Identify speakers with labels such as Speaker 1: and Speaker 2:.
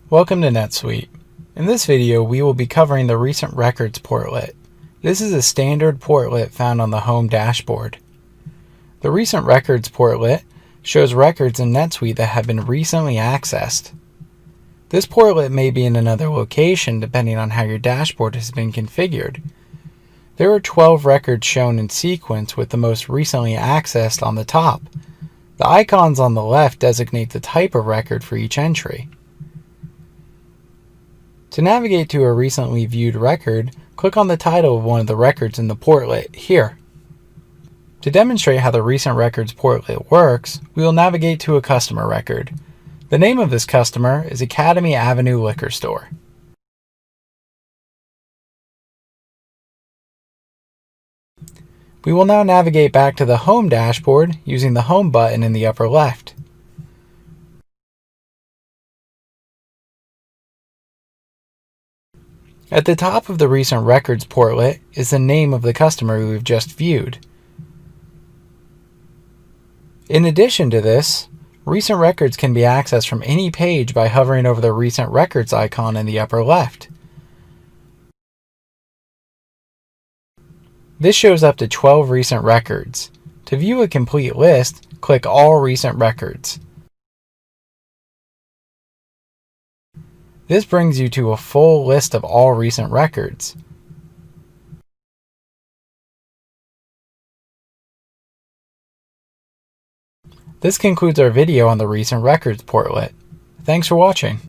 Speaker 1: Welcome to NetSuite. In this video, we will be covering the Recent Records Portlet. This is a standard portlet found on the Home dashboard. The Recent Records Portlet shows records in NetSuite that have been recently accessed. This portlet may be in another location depending on how your dashboard has been configured. There are 12 records shown in sequence with the most recently accessed on the top. The icons on the left designate the type of record for each entry. To navigate to a recently viewed record, click on the title of one of the records in the portlet here. To demonstrate how the Recent Records Portlet works, we will navigate to a customer record. The name of this customer is Academy Avenue Liquor Store. We will now navigate back to the Home dashboard using the Home button in the upper left. At the top of the Recent Records Portlet is the name of the customer we've just viewed. In addition to this, recent records can be accessed from any page by hovering over the Recent Records icon in the upper left. This shows up to 12 recent records. To view a complete list, click All Recent Records. This brings you to a full list of all recent records. This concludes our video on the Recent Records Portlet. Thanks for watching.